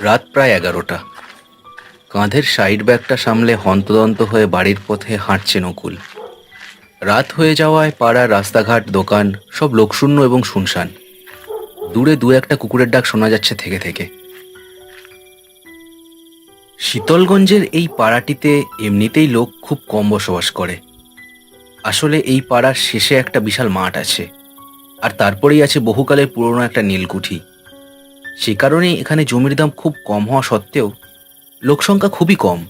রাত প্রায় 11টা। কাঁধের সাইড ব্যাগটা সামলে হন্তদন্ত হয়ে বাড়ির পথে হাঁটছে নকুল। রাত হয়ে যাওয়ায় পাড়ার রাস্তাঘাট দোকান সব লোকশূন্য এবং শুনশান। দূরে দু একটা কুকুরের ডাক শোনা যাচ্ছে থেকে থেকে। শীতলগঞ্জের এই পাড়াটিতে এমনিতেই লোক খুব কম বসবাস করে। আসলে এই পাড়ার শেষে একটা বিশাল মাঠ আছে, আর তারপরেই আছে বহুকালের পুরনো একটা নীলকুঠি। সে কারণেই এখানে জমির দাম খুব কম হওয়া সত্ত্বেও লোকসংখ্যা খুবই কম।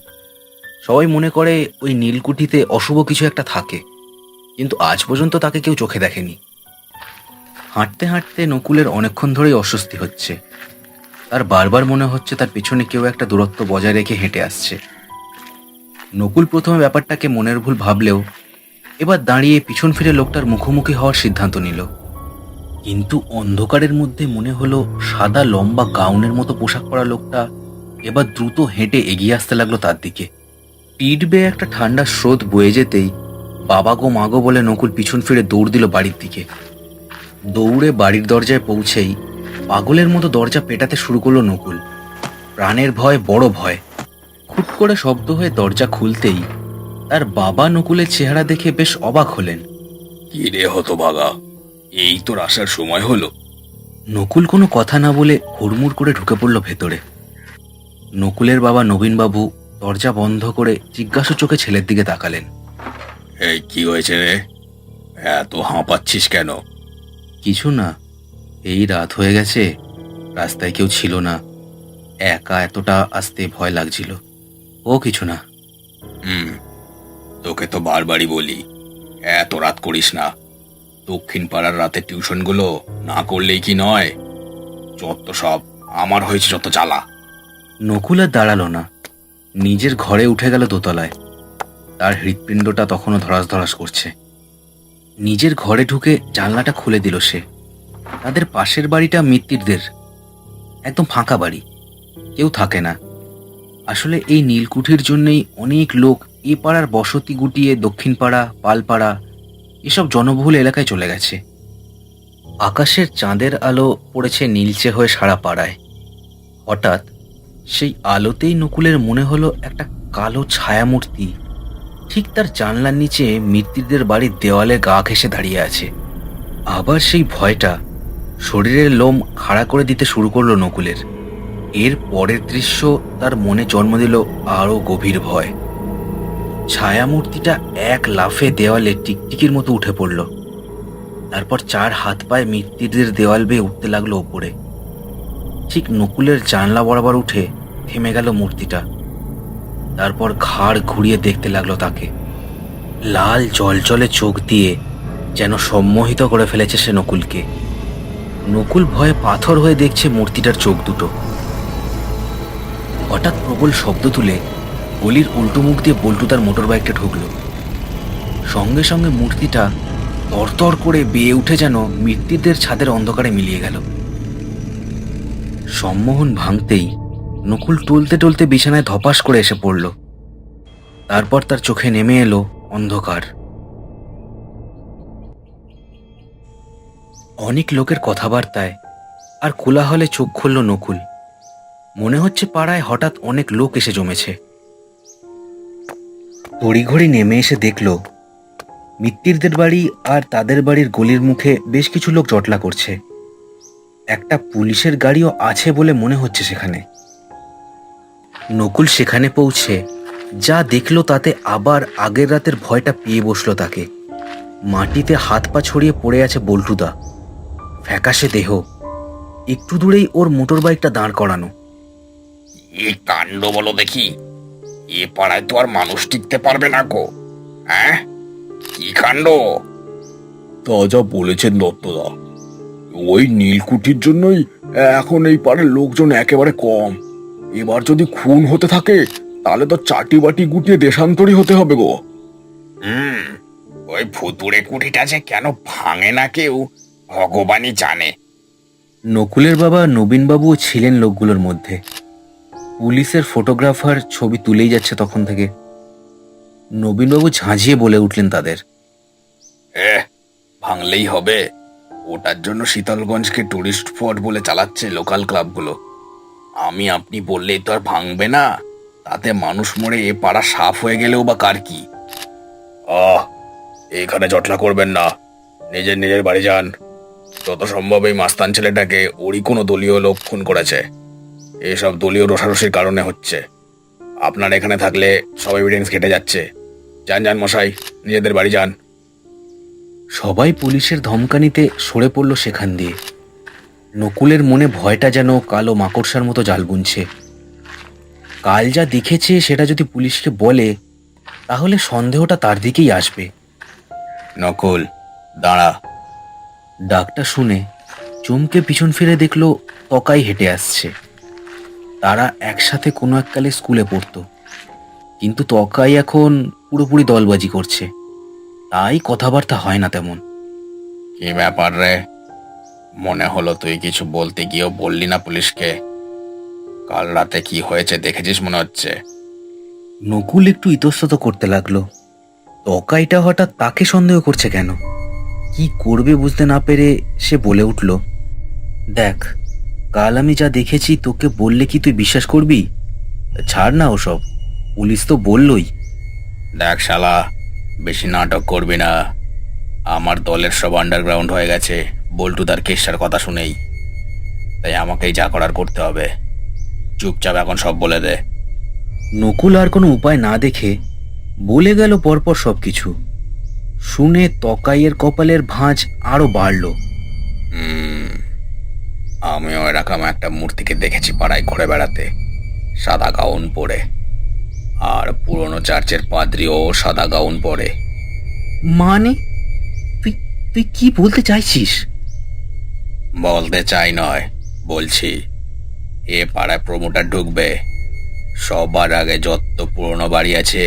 সবাই মনে করে ওই নীলকুঠিতে অশুভ কিছু একটা থাকে, কিন্তু আজ পর্যন্ত তাকে কেউ চোখে দেখেনি। হাঁটতে হাঁটতে নকুলের অনেকক্ষণ ধরেই অস্বস্তি হচ্ছে। তার বারবার মনে হচ্ছে তার পেছনে কেউ একটা দূরত্ব বজায় রেখে হেঁটে আসছে। নকুল প্রথমে ব্যাপারটাকে মনের ভুল ভাবলেও এবার দাঁড়িয়ে পিছন ফিরে লোকটার মুখোমুখি হওয়ার সিদ্ধান্ত নিল। কিন্তু অন্ধকারের মধ্যে মনে হলো সাদা লম্বা গাউনের মতো পোশাক পরা লোকটা এবার দ্রুত হেঁটে এগিয়ে আসতে লাগলো তার দিকে। পিঠ বেয়ে একটা ঠান্ডা স্রোত বয়ে যেতেই বাবা গো মাগো বলে নকুল পিছন ফিরে দৌড় দিল বাড়ির দিকে। দৌড়ে বাড়ির দরজায় পৌঁছেই পাগলের মতো দরজা পেটাতে শুরু করলো নকুল। প্রাণের ভয়, বড় ভয়। খুট করে শব্দ হয়ে দরজা খুলতেই তার বাবা নকুলের চেহারা দেখে বেশ অবাক হলেন। কি রে হতভাগা, এই তোর আসার সময় হলো? নকুল কোনো কথা না বলে হুড়মুড় করে ঢুকে পড়ল ভেতরে। নকুলের বাবা নবীনবাবু দরজা বন্ধ করে জিজ্ঞাসু চোখে ছেলের দিকে তাকালেন। এই কি হয়েছে রে, এত হাঁপাচ্ছিস কেন? কিছু না, এই রাত হয়ে গেছে, রাস্তায় কেউ ছিল না, একা এতটা আসতে ভয় লাগছিল। ও কিছু না। তোকে তো বারবারই বলি এত রাত করিস না। দক্ষিণ পাড়ার রাতে টিউশনগুলো না করলেই কি নয়? যত সব আমার হয়েছে যত জ্বালা। নকুল আর দাঁড়ালো না, নিজের ঘরে উঠে গেল দোতলায়। তার হৃৎপিণ্ডটা তখনও ধরাস ধরাস করছে। নিজের ঘরে ঢুকে জানলাটা খুলে দিল সে। তাদের পাশের বাড়িটা মিত্তিরদের, একদম ফাঁকা বাড়ি, কেউ থাকে না। আসলে এই নীলকুঠির জন্যই অনেক লোক এ পাড়ার বসতি গুটিয়ে দক্ষিণ পাড়া, পালপাড়া এসব জনবহুল এলাকায় চলে গেছে। আকাশের চাঁদের আলো পড়েছে নীলচে হয়ে সারা পাড়ায়। হঠাৎ সেই আলোতেই নকুলের মনে হলো একটা কালো ছায়ামূর্তি ঠিক তার জানলার নিচে মিত্তিরদের বাড়ির দেওয়ালে গা ঘেঁষে দাঁড়িয়ে আছে। আবার সেই ভয়টা শরীরের লোম খাড়া করে দিতে শুরু করলো নকুলের। এর পরের দৃশ্য তার মনে জন্ম দিল আরো গভীর ভয়। ছায়ামূর্তিটা এক লাফে দেওয়ালে টিকটিকির মতো উঠে পড়ল। তারপর চার হাত পায়ে মিত্তিরদের দেওয়াল বেয়ে উঠতে লাগলো ওপরে। ঠিক নকুলের জানলা বরাবর উঠে থেমে গেল মূর্তিটা। তারপর ঘাড় ঘুরিয়ে দেখতে লাগলো তাকে। লাল জলজলে চোখ দিয়ে যেন সম্মোহিত করে ফেলেছে সে নকুলকে। নকুল ভয়ে পাথর হয়ে দেখছে মূর্তিটার চোখ দুটো। হঠাৎ প্রবল শব্দ তুলে গলির উল্টো মুখ দিয়ে বল্টু তার মোটর বাইকটা ঢুকলো। সঙ্গে সঙ্গে মূর্তিটা তরতর করে বেয়ে উঠে যেন মৃত্যুদের ছাদের অন্ধকারে মিলিয়ে গেল। সম্মোহন ভাঙতেই নকুল টলতে টলতে বিছানায় ধপাস করে এসে পড়ল। তারপর তার চোখে নেমে এলো অন্ধকার। অনেক লোকের কথাবার্তায় আর কোলাহলে চোখ খুলল নকুল। মনে হচ্ছে পাড়ায় হঠাৎ অনেক লোক এসে জমেছে। তড়িঘড়ি নেমে এসে দেখল মিত্তিরদের বাড়ি আর তাদের বাড়ির গলির মুখে বেশ কিছু লোক জটলা করছে। একটা পুলিশের গাড়িও আছে বলে মনে হচ্ছে সেখানে। নকুল সেখানে পৌঁছে যা দেখল তাতে আবার আগের রাতের ভয়টা পেয়ে বসলো তাকে। মাটিতে হাত পা ছড়িয়ে পড়ে আছে বল্টুদা, ফ্যাকাশে দেহ। একটু দূরেই ওর মোটর বাইকটা দাঁড় করানো। এই কাণ্ড বলো দেখি, এ পাড়ায় তো আর মানুষ টিকতে পারবে না গো। হ্যাঁ, কি কাণ্ড! তা যা বলেছেন দত্তদা, ওই নীলকুঠির জন্যই এখন এই পাড়ার লোকজন একেবারে কম। এবার যদি খুন হতে থাকে তাহলে তো চাটি বাটি গুটিয়ে দেশান্তরী হতে হবে গো। ওই ভুতুড়ে কুঠিটা যে কেন ভাঙে না কেউ ভগবানই জানে। নকুলের বাবা নবীনবাবুও ছিলেন লোকগুলোর মধ্যে। পুলিশের ফটোগ্রাফার ছবি তুলেই যাচ্ছে তখন থেকে। নবীনবাবু ঝাঁঝিয়ে বলে উঠলেন তাদের, ভাঙলেই হবে। ওটার জন্য শীতলগঞ্জকে টুরিস্ট স্পট বলে চালাচ্ছে লোকাল ক্লাবগুলো। আমি আপনি বললেই তো আর ভাঙবে না। তাতে মানুষ মরে এ পাড়া সাফ হয়ে গেলেও বা কার কি? আহ, এখানে জটলা করবেন না। নিজের নিজের বাড়ি যান। যত সম্ভব এই মাস্তান ছেলেটাকে ওরই কোনো দলীয় লোক খুন করেছে। এসব দলীয় রোষারোষির কারণে হচ্ছে। আপনার এখানে থাকলে সব এভিডেন্স কেটে যাচ্ছে। যান যান মশাই, নিজেদের বাড়ি যান। সবাই পুলিশের ধমকানিতে সরে পড়ল সেখান দিয়ে। নকুলের মনে ভয়টা যেন কালো মাকড়সার মতো জাল বুনছে। কাল যা দেখেছে সেটা যদি পুলিশকে বলে, তাহলে সন্দেহটা তার দিকেই আসবে। নকুল, দাঁড়া। ডাকটা শুনে চমকে পিছন ফিরে দেখলো তকাই হেঁটে আসছে। তারা একসাথে কোনো এককালে স্কুলে পড়তো, কিন্তু তকাই এখন পুরোপুরি দলবাজি করছে, তাই কথাবার্তা হয় না তেমন। কি ব্যাপার রে? মনে হলো তুই কিছু বলতে গিয়েও বললি না পুলিশকে। কাল রাতে কি হয়েছে দেখেছিস মনে হচ্ছে। নকুল একটু ইতস্তত করতে লাগলো। তকাইটা হঠাৎ তাকে সন্দেহ করছে কেন, কি করবে বুঝতে না পেরে সে বলে উঠল, দেখ, কাল আমি যা দেখেছি তোকে বললে কি তুই বিশ্বাস করবি? ছাড় না ওসব, পুলিশ তো বললই। দেখ শালা, বেশি নাটক করবি না। আমার দলের সব আন্ডারগ্রাউন্ড হয়ে গেছে বল্টু তার কেসার কথা শুনেই। তাই আমাকেই যা করার করতে হবে। চুপচাপ এখন সব বলে দে। নকুল আর কোনো উপায় না দেখে বলে গেল পরপর সবকিছু। শুনে তকাইয়ের কপালের ভাঁজ আরো বাড়ল। আমিও এরকম একটা মূর্তিকে দেখেছি পাড়ায় ঘুরে বেড়াতে, সাদা গাউন পরে। আর পুরনো চার্চের পাদ্রিও সাদা গাউন পরে। মানে তুই তুই কি বলতে চাইছিস? বলতে চাই নয়, বলছি। এ পাড়ায় প্রমোটার ঢুকবে। সবার আগে যত পুরনো বাড়ি আছে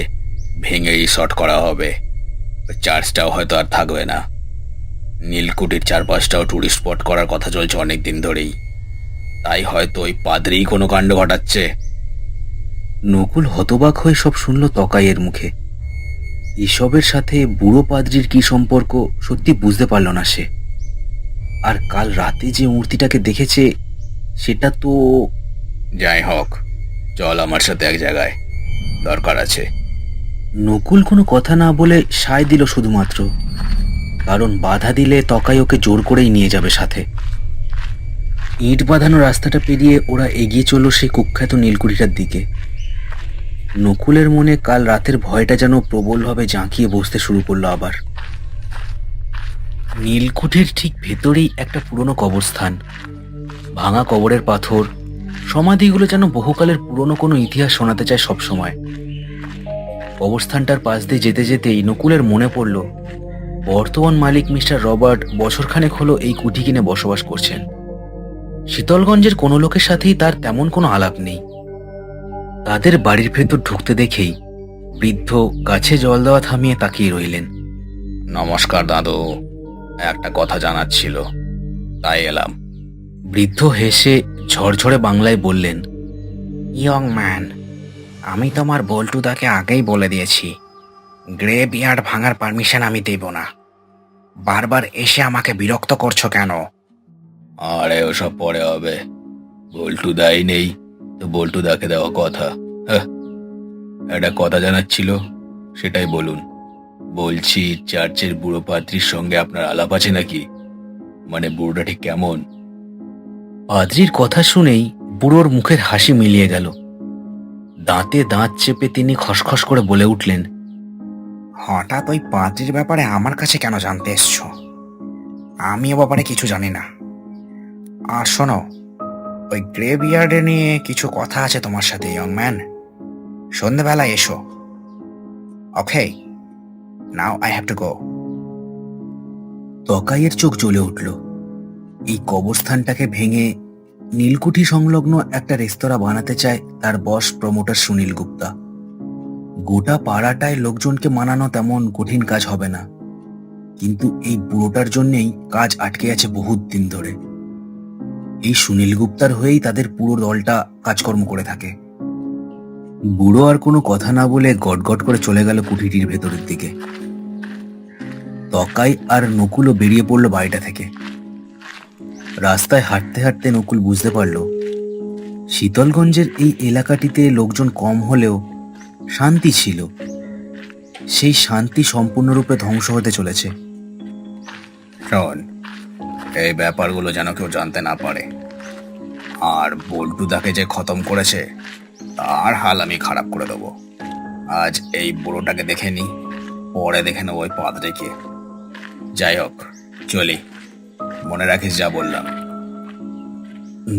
ভেঙে রিসর্ট করা হবে। চার্চটাও হয়তো আর থাকবে না। নীলকুঠির চারপাশটাও টুরিস্ট স্পট করার কথা চলছে অনেক দিন ধরেই। তাই হয়তো ওই পাদ্রিই কোনো কাণ্ড ঘটাচ্ছে। নকুল হতবাক হয়ে সব শুনল তকাইয়ের মুখে। এসবের সাথে বুড়ো পাদ্রির কি সম্পর্ক সত্যি বুঝতে পারল না সে। আর কাল রাতে যে মূর্তিটাকে দেখেছে সেটা তো... যাই হোক, চল আমার সাথে এক জায়গায়, দরকার আছে। নকুল কোনো কথা না বলে সায় দিল শুধুমাত্র, কারণ বাধা দিলে তকাই ওকে জোর করেই নিয়ে যাবে সাথে। ইট বাঁধানো রাস্তাটা পেরিয়ে ওরা এগিয়ে চলল সেই কুখ্যাত নীলকুঠিটার দিকে। নকুলের মনে কাল রাতের ভয়টা যেন প্রবলভাবে জাঁকিয়ে বসতে শুরু করলো আবার। নীলকুঠির ঠিক ভেতরেই একটা পুরনো কবরস্থান। ভাঙা কবরের পাথর, সমাধিগুলো যেন বহুকালের পুরনো কোনো ইতিহাস শোনাতে চায় সবসময়। কবরস্থানটার পাশ দিয়ে যেতে যেতেই নকুলের মনে পড়ল বর্তমান মালিক মিস্টার রবার্ট বছরখানেক হলো এই কুঠি কিনে বসবাস করছেন। শীতলগঞ্জের কোনো লোকের সাথেই তার তেমন কোনো আলাপ নেই। তাদের বাড়ির ভেতর ঢুকতে দেখেই বৃদ্ধ গাছে জল দেওয়া থামিয়ে তাকিয়ে রইলেন। নমস্কার দাদু, একটা কথা জানার ছিল, তাই এলাম। বৃদ্ধ হেসে ঝরঝরে বাংলায় বললেন, ইয়ং ম্যান, আমি তোমার বল্টুদাকে আগেই বলে দিয়েছি, গ্রেভ ইয়ার্ড ভাঙার পারমিশন আমি দেব না। বারবার এসে আমাকে বিরক্ত করছো কেন? আরে ওসব পরে হবে। বল্টু দাই নেই তো বল্টু দাকে দেওয়া কথা। হ্যাঁ, একটা কথা জানার ছিল, সেটাই বলুন। বলছি, চার্চের বুড়ো পাদ্রির সঙ্গে আপনার আলাপ আছে নাকি? মানে বুড়োটা ঠিক কেমন? পাদ্রির কথা শুনেই বুড়োর মুখের হাসি মিলিয়ে গেল। দাঁতে দাঁত চেপে তিনি খসখস করে বলে উঠলেন, হঠাৎ ওই পাদ্রির ব্যাপারে আমার কাছে কেন জানতে এসছো? আমি ও ব্যাপারে কিছু জানি না। আর শোনো, ওই গ্রেভইয়ার্ডে নিয়ে কিছু কথা আছে তোমার সাথে ইয়ং ম্যান। সন্ধ্যেবেলায় এসো। Okay, now I have to go. তকাইয়ের চোখ জ্বলে উঠল। এই কবরস্থানটাকে ভেঙে নীলকুঠি সংলগ্ন একটা রেস্তোরাঁ বানাতে চায় তার বস প্রমোটার সুনীল গুপ্তা। গোটা পাড়াটায় লোকজনকে মানানো তেমন কঠিন কাজ হবে না, কিন্তু এই বুড়োটার জন্যেই কাজ আটকে আছে বহুত দিন ধরে। এই সুনীল গুপ্তার হয়েই তাদের পুরো দলটা কাজকর্ম করে থাকে। বুড়ো আর কোনো কথা না বলে গটগট করে চলে গেল কুঠিটির ভেতরের দিকে। তকাই আর নকুলও বেরিয়ে পড়ল বাড়িটা থেকে। রাস্তায় হাঁটতে হাঁটতে নকুল বুঝতে পারল শীতলগঞ্জের এই এলাকাটিতে লোকজন কম হলেও শান্তি ছিল। সেই শান্তি সম্পূর্ণরূপে ধ্বংস হতে চলেছে। শোন, এই ব্যাপারগুলো যেন কেউ জানতে না পারে। আর বল্টুদাকে যে খতম করেছে তার হাল আমি খারাপ করে দেবো। আজ এই বুড়োটাকে দেখে নি, পরে দেখে নেবো ওই পাদ্রীকে। যাই হোক, চলি। মনে রাখিস যা বললাম।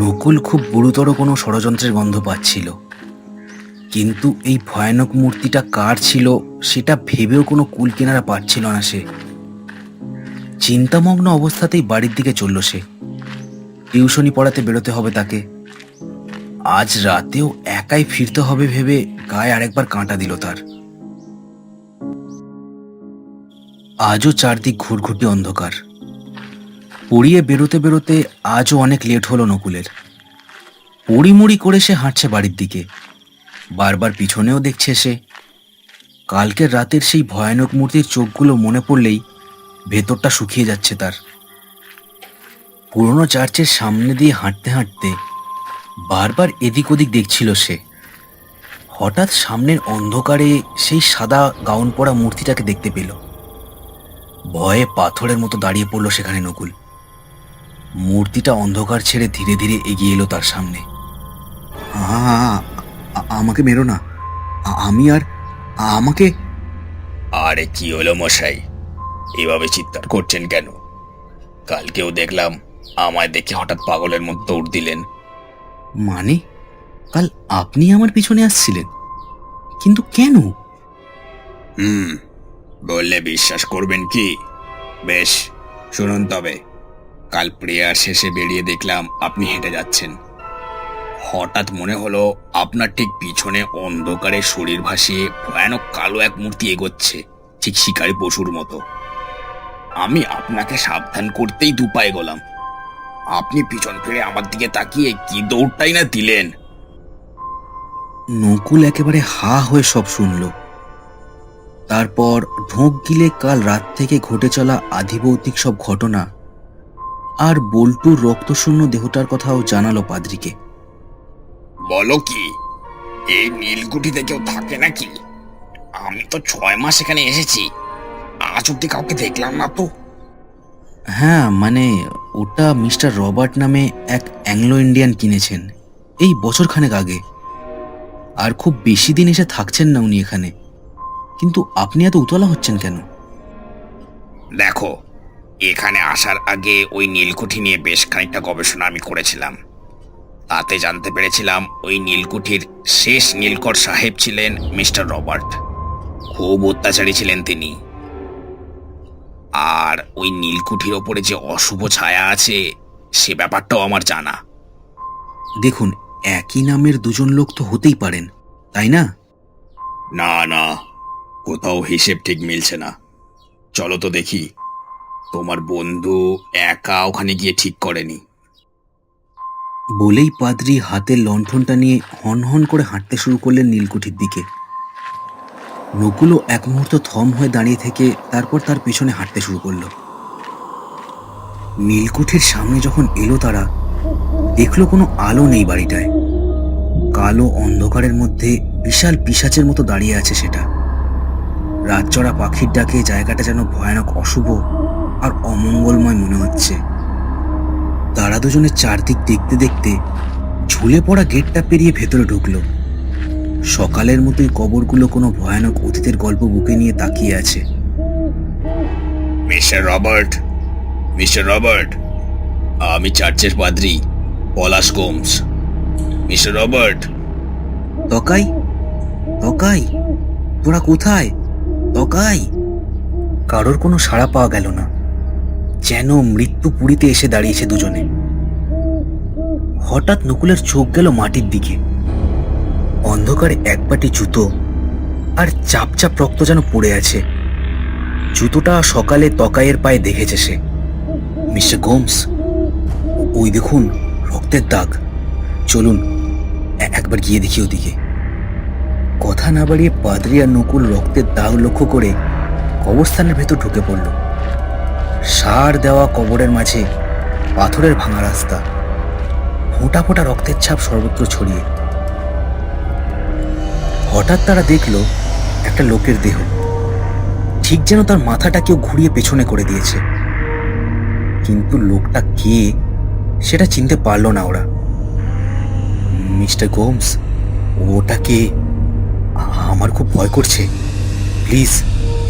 নকুল খুব গুরুতর কোনো ষড়যন্ত্রের গন্ধ পাচ্ছিল, কিন্তু এই ভয়ানক মূর্তিটা কার ছিল সেটা ভেবেও কোনো কুল কিনারা পাচ্ছিল না সে। চিন্তামগ্ন অবস্থাতেই বাড়ির দিকে চলল সে। টিউশনি পড়াতে বেরোতে হবে তাকে। আজ রাতেও একাই ফিরতে হবে ভেবে গায়ে আরেকবার কাঁটা দিল তার। আজও চারদিক ঘুটঘুটি অন্ধকার। পড়িয়ে বেরোতে বেরোতে আজও অনেক লেট হলো নকুলের। পড়িমুড়ি করে সে হাঁটছে বাড়ির দিকে। বারবার পিছনেও দেখছে সে। কালকের রাতের সেই ভয়ানক মূর্তির চোখগুলো মনে পড়লেই ভেতরটা শুকিয়ে যাচ্ছে তার। পুরনো চার্চের সামনে দিয়ে হাঁটতে হাঁটতে বারবার এদিক ওদিক দেখছিল সে। হঠাৎ সামনের অন্ধকারে সেই সাদা গাউন পরা মূর্তিটাকে দেখতে পেল। ভয়ে পাথরের মতো দাঁড়িয়ে পড়ল সেখানে নকুল। মূর্তিটা অন্ধকার ছেড়ে ধীরে ধীরে এগিয়ে এলো তার সামনে। আমাকে মেরো না, আমি আর আমাকে। আরে কি হলো মশাই, এভাবে চিৎকার করছেন কেন? কালকেও দেখলাম আমায় দেখে হঠাৎ পাগলের মতো দৌড় দিলেন। মানে কাল আপনি আমার পিছনে আসছিলেন, কিন্তু কেন? বললে বিশ্বাস করবেন কি? বেশ, শুনুন তবে। কাল প্রেয়ার শেষে বেরিয়ে দেখলাম আপনি হেঁটে যাচ্ছেন। হঠাৎ মনে হলো আপনার ঠিক পিছনে অন্ধকারে শরীর ভাসিয়ে ভয়ানক কালো এক মূর্তি এগোচ্ছে, ঠিক শিকারী পশুর মতো। আমি আপনাকে সাবধান করতেই দুপায়ে গেলাম। আপনি পিছন ফিরে আমার দিকে তাকিয়ে কি দৌড়টাই না দিলেন। নকুল একেবারে হা হয়ে সব শুনল। তারপর ঢোক গিলে কাল রাত থেকে ঘটে চলা আধিভৌতিক সব ঘটনা আর বল্টুর রক্তশূন্য দেহটার কথাও জানালো পাদ্রীকে। বলো কি, এই নীলকুঠিতে কেউ থাকে নাকি? আমি তো 6 মাস এখানে এসেছি, আজ অব্দি কাউকে দেখলাম না তো। হ্যাঁ, মানে ওটা মিস্টার রবার্ট নামে এক অ্যাংলো ইন্ডিয়ান কিনেছেন এই বছরখানেক আগে। আর খুব বেশি দিন এসে থাকছেন না উনি এখানে। কিন্তু আপনি এত উতলা হচ্ছেন কেন? দেখো, এখানে আসার আগে ওই নীলকুঠি নিয়ে বেশ খানিকটা গবেষণা আমি করেছিলাম। তাতে জানতে পেরেছিলাম ওই নীলকুঠির শেষ নীলকর সাহেব ছিলেন মিস্টার রবার্ট। খুব অত্যাচারী ছিলেন তিনি। আর ওই নীলকুঠির ওপরে যে অশুভ ছায়া আছে সে ব্যাপারটাও আমার জানা। দেখুন, একই নামের দুজন লোক তো হতেই পারেন, তাই না? না না, কোথাও হিসেব ঠিক মিলছে না। চলো তো দেখি। তোমার বন্ধু একা ওখানে গিয়ে ঠিক করেনি। বলেই পাদ্রী হাতের লণ্ঠনটা নিয়ে হনহন করে হাঁটতে শুরু করলেন নীলকুঠির দিকে। নকুলও এক মুহূর্ত থম হয়ে দাঁড়িয়ে থেকে তারপর তার পেছনে হাঁটতে শুরু করলো। নীলকুঠির সামনে যখন এলো তারা দেখলো কোনো আলো নেই বাড়িটায়। কালো অন্ধকারের মধ্যে বিশাল পিশাচের মতো দাঁড়িয়ে আছে সেটা। রাতচরা পাখির ডাকে জায়গাটা যেন ভয়ানক অশুভ আর অমঙ্গলময় মনে হচ্ছে। তারা দুজনে চারদিক দেখতে দেখতে ঝুলে পড়া গেটটা পেরিয়ে ভেতরে ঢুকলো। সকালের মতোই কবরগুলো কোনো ভয়ানক অতীতের গল্প বুকে নিয়ে তাকিয়ে আছে। মিস্টার রবার্ট, মিস্টার রবার্ট, আমি চার্চের পাদ্রী পলাশ গোমস। Mister Robert. তকাই, তকাই, তোরা কোথায়? তকাই। কারোর কোনো সাড়া পাওয়া গেল না, যেন মৃত্যু পুরীতে এসে দাঁড়িয়েছে দুজনে। হঠাৎ নকুলের চোখ গেল মাটির দিকে। অন্ধকারে এক পাটি জুতো আর চাপ চাপ রক্ত যেন পড়ে আছে। জুতোটা সকালে তকাইয়ের পায়ে দেখেছে সে। মিস্টার গোমস, ওই দেখুন রক্তের দাগ। চলুন একবার গিয়ে দেখি ওদিকে। কথা না বাড়িয়ে পাদ্রী আর নকুল রক্তের দাগ লক্ষ্য করে কবরস্থানের ভেতর ঢুকে পড়ল। সার দেওয়া কবরের মাঝে পাথরের ভাঙা রাস্তা, ফোঁটা ফোঁটা রক্তের ছাপ সর্বত্র ছড়িয়ে। হঠাৎ তারা দেখল একটা লোকের দেহ, ঠিক যেন তার মাথাটা কেউ ঘুরিয়ে পেছনে করে দিয়েছে। কিন্তু লোকটা কে সেটা চিনতে পারল না ওরা। মিস্টার গোমস, ওটা কে? আমার খুব ভয় করছে, প্লিজ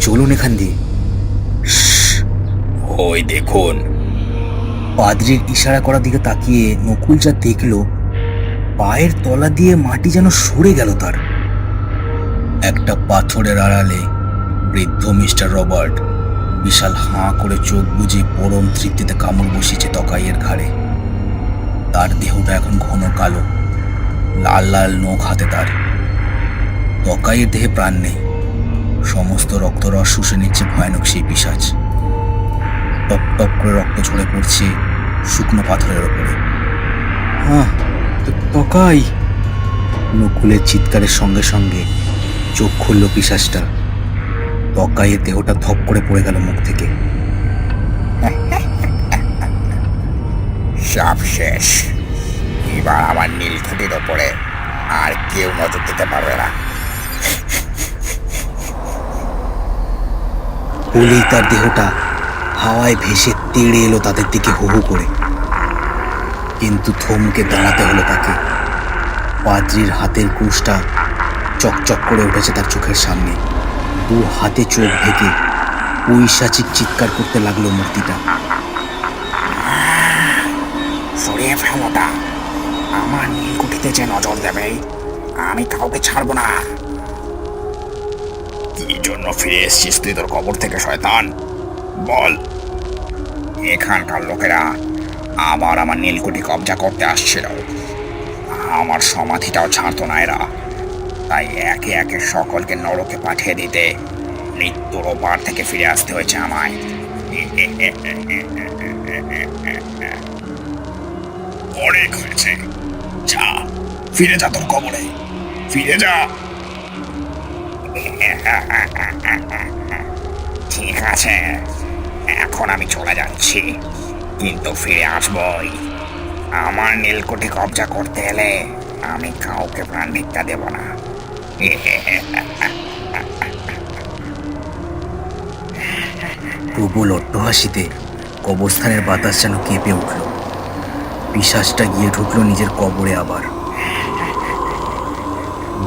চলুন এখান দিয়ে। ওই দেখুন। পাদ্রির ইশারা করার দিকে তাকিয়ে নকুল যা দেখল, পায়ের তলা দিয়ে মাটি যেন সরে গেল তার। একটা পাথরের আড়ালে বৃদ্ধ মিস্টার রবার্ট বিশাল হাঁ করে চোখ বুজে পরম তৃপ্তিতে কামড় বসিয়েছে তকাইয়ের ঘাড়ে। তার দেহটা এখন ঘন কালো, লাল লাল নখ হাতে তার। তকাইয়ের দেহে প্রাণ নেই, সমস্ত রক্তরস শুষে নিচ্ছে ভয়ানক সেই পিশাচ। টপ টপ করে রক্ত ঝরে পড়ছে শুকনো পাথরের ওপরে। হ্যাঁ, তকাই! নকুলের চিৎকারের সঙ্গে সঙ্গে চোখ খুলল পিশাচটা। তকাইয়ের দেহটা ধপ করে পড়ে গেল মুখ থেকে। সব শেষ। এবার আমার নীলকুঠির ওপরে আর কেউ নজর দিতে পারবে না। বলেই তার দেহটা হাওয়ায় ভেসে তেড়ে এলো তাদের দিকে হু হু করে। কিন্তু থমকে দাঁড়াতে হলো তাকে। পাদ্রির হাতের কুশটা চকচক করে উঠেছে তার চোখের সামনে। দু হাতে চোখ ঢেকে পৈশাচিক চিৎকার করতে লাগলো মূর্তিটা। সরিয়ে ফেলো তা। আমার নীলকুঠিতে যে নজর দেবে আমি কাউকে ছাড়বো না। কি জন্য ফিরে এসেছিস তুই তোর কবর থেকে শয়তান? বল। এখানকার লোকেরা আবার আমার নীলকুঠি কবজা করতে আসছিল। আমার সমাধিটাও ছাড়তো না এরা, তাই একে একে সকলকে নরকে পাঠিয়ে দিতে মৃত্যুর ওপার থেকে ফিরে আসতে হয়েছে আমায়। অনেক হয়েছে, যা ফিরে যা তোর কবরে, ফিরে যা। ঠিক আছে, এখন আমি চলে যাচ্ছি, কিন্তু ফিরে আসবই। আমার নীলকুঠি কবজা করতে এলে আমি কাউকে প্রাণ ভিক্ষা দেব না। প্রবল অট্টহাসিতে কবরস্থানের বাতাস যেন কেঁপে উঠল। পিশাচটা গিয়ে ঢুকল নিজের কবরে আবার।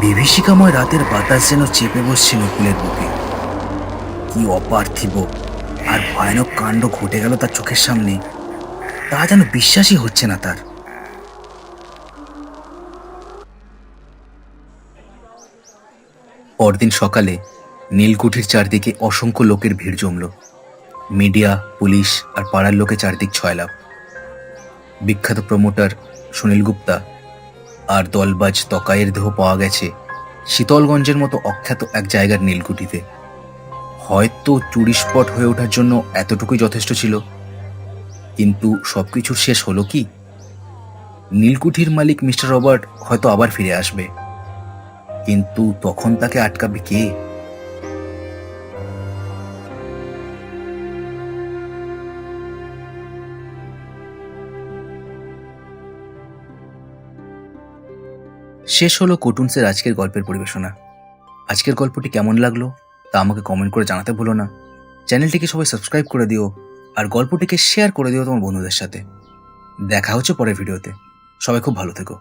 বিভীষিকাময় রাতের বাতাস যেন চেপে বসছে নকুলের বুকে। কি অপার্থিব আর ভয়ানক কাণ্ড ঘটে গেল তার চোখের সামনে, তা যেন বিশ্বাসই হচ্ছে না তার। পরদিন সকালে নীলকুঠির চারদিকে অসংখ্য লোকের ভিড় জমল। মিডিয়া, পুলিশ আর পাড়ার লোকে চারদিক ছয়লাভ। বিখ্যাত প্রমোটার সুনীল গুপ্তা আর দলবাজ তকাইয়ের দেহ পাওয়া গেছে শীতলগঞ্জের মতো অখ্যাত এক জায়গার নীলকুঠিতে। হয়তো টুরিস্ট স্পট হয়ে ওঠার জন্য এতটুকুই যথেষ্ট ছিল, কিন্তু সবকিছুর শেষ হলো কি? নীলকুঠির মালিক মিস্টার রবার্ট হয়তো আবার ফিরে আসবে, কিন্তু তখন তাকে আটকাবে কে? শেষ হলো কুটুন্সের আজকের গল্পের পরিবেশনা। আজকের গল্পটি কেমন লাগলো তা আমাকে কমেন্ট করে জানাতে ভুলো না। চ্যানেলটিকে সবাই সাবস্ক্রাইব করে দিও আর গল্পটিকে শেয়ার করে দিও তোমার বন্ধুদের সাথে। দেখা হচ্ছে পরের ভিডিওতে। সবাই খুব ভালো থেকো।